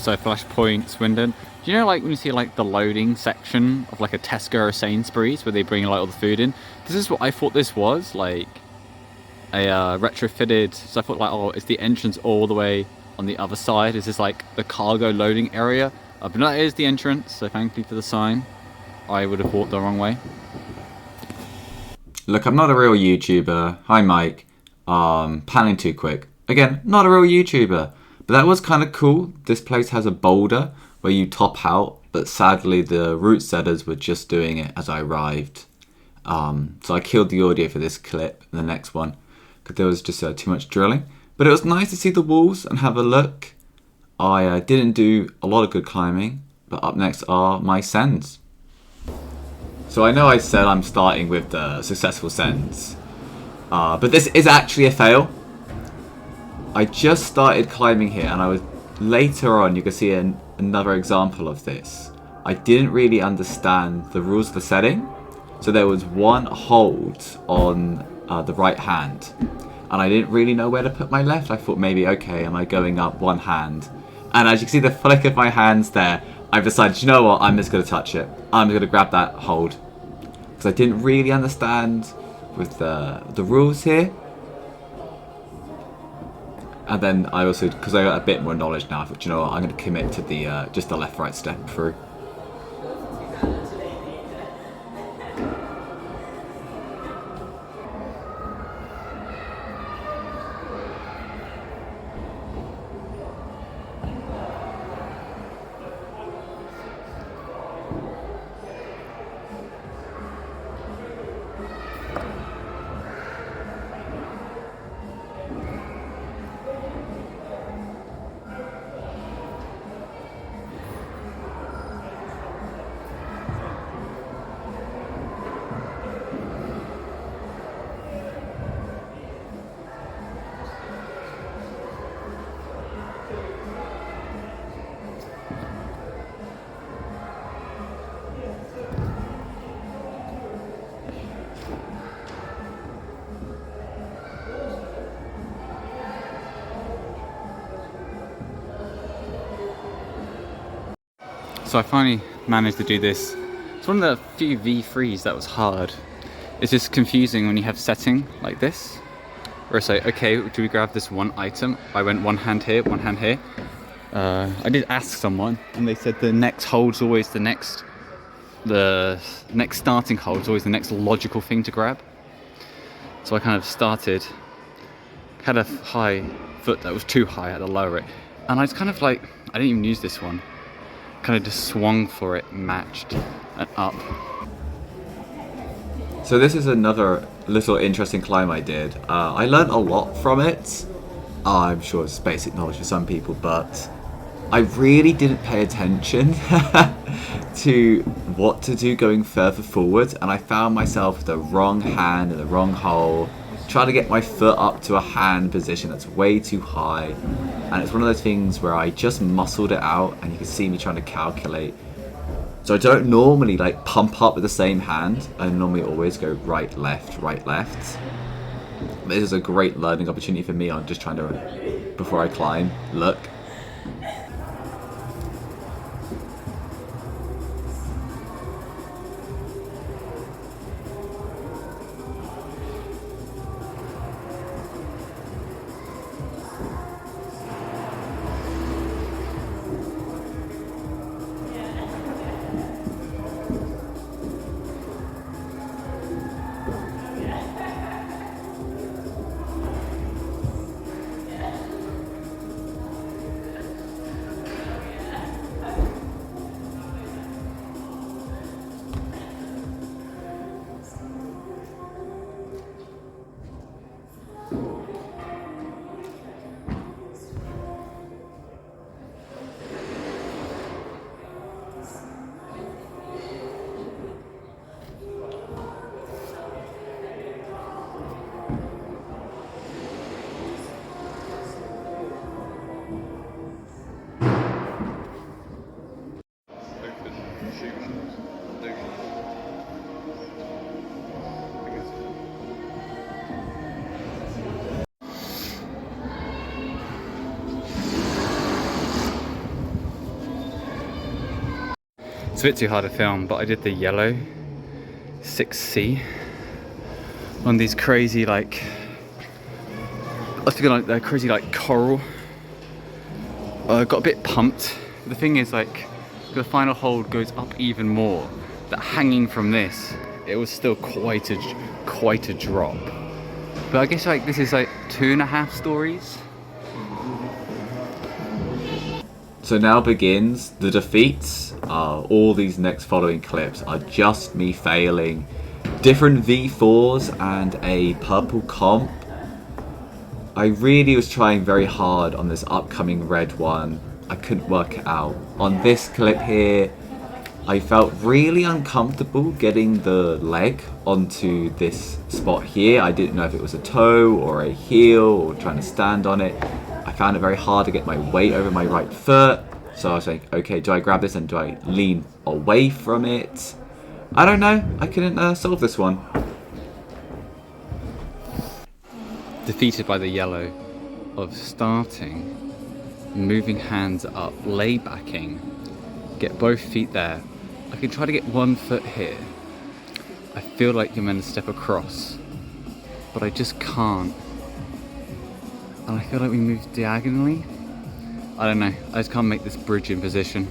So Flashpoint Swindon. Do you know, like when you see like the loading section of like a Tesco or a Sainsbury's where they bring like all the food in? This is what I thought this was, like a retrofitted. So I thought like, oh, is the entrance all the way on the other side? Is this like the cargo loading area? But no, it is the entrance. So thankfully for the sign. I would have walked the wrong way. Look, I'm not a real YouTuber. Hi, Mike. Panning too quick. Again, not a real YouTuber. But that was kind of cool. This place has a boulder where you top out. But sadly, the route setters were just doing it as I arrived. So I killed the audio for this clip and the next one. Because there was just too much drilling. But it was nice to see the walls and have a look. I didn't do a lot of good climbing. But up next are my sends. So I know I said I'm starting with the successful sends, but this is actually a fail. I just started climbing here, and I was later on. You can see another example of this. I didn't really understand the rules of the setting, so there was one hold on the right hand, and I didn't really know where to put my left. I thought maybe, okay, am I going up one hand? And as you can see the flick of my hands there, I've decided, you know what, I'm just going to touch it. I'm just going to grab that hold. Because I didn't really understand with the rules here. And then I also, because I got a bit more knowledge now, I thought, you know what, I'm going to commit to the just the left-right step through. So I finally managed to do this. It's one of the few V3s that was hard. It's just confusing when you have setting like this, where it's like, okay, do we grab this one item? I went one hand here, one hand here. I did ask someone, and they said the next hold's always the next starting hold's always the next logical thing to grab. So I kind of started, had a high foot that was too high, I had to lower it. And I was kind of like, I didn't even use this one. Kind of just swung for it, matched, and up. So this is another little interesting climb I did. I learned a lot from it. I'm sure it's basic knowledge for some people, but I really didn't pay attention to what to do going further forward, and I found myself with the wrong hand in the wrong hole, trying to get my foot up to a hand position that's way too high. And it's one of those things where I just muscled it out, and you can see me trying to calculate. So I don't normally like pump up with the same hand. I normally always go right, left, right, left. This is a great learning opportunity for me on just trying to, before I climb, look. It's a bit too hard to film, but I did the yellow 6C on these crazy like, I was thinking like they're crazy like coral. Got a bit pumped. The thing is like, the final hold goes up even more. That hanging from this, it was still quite a drop. But I guess like this is like 2.5 stories. So now begins the defeats. All these next following clips are just me failing different V4s and a purple comp. I really was trying very hard on this upcoming red one. I couldn't work it out. On this clip here, I felt really uncomfortable getting the leg onto this spot here. I didn't know if it was a toe or a heel or trying to stand on it. I found it very hard to get my weight over my right foot. So I was like, okay, do I grab this and do I lean away from it? I don't know. I couldn't solve this one. Defeated by the yellow of starting, moving hands up, lay backing, get both feet there. I can try to get one foot here. I feel like you're meant to step across, but I just can't. And I feel like we move diagonally. I don't know, I just can't make this bridge in position.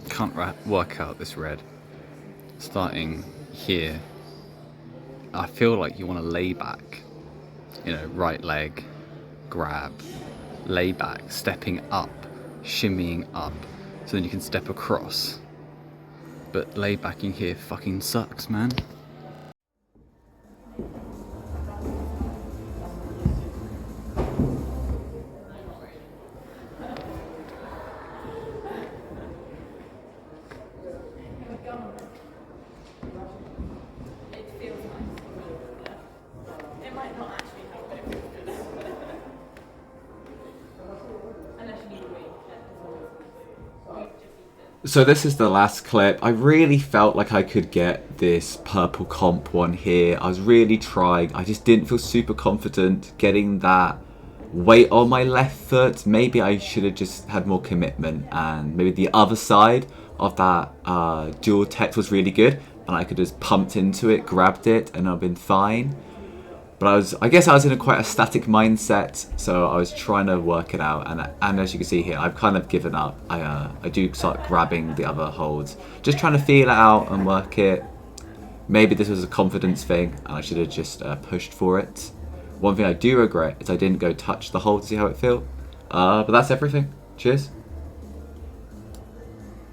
Can't work out this red. Starting here, I feel like you want to lay back, you know, right leg, grab, lay back, stepping up, shimmying up, so then you can step across. But lay backing here fucking sucks, man. So this is the last clip. I really felt like I could get this purple comp one here. I was really trying. I just didn't feel super confident getting that weight on my left foot. Maybe I should have just had more commitment, and maybe the other side of that dual text was really good and I could have just pumped into it, grabbed it, and I've been fine. But I guess I was in quite a static mindset, so I was trying to work it out, and as you can see here, I've kind of given up. I do start grabbing the other holds, just trying to feel it out and work it. Maybe this was a confidence thing, and I should have just pushed for it. One thing I do regret is I didn't go touch the hold to see how it felt. But that's everything. Cheers.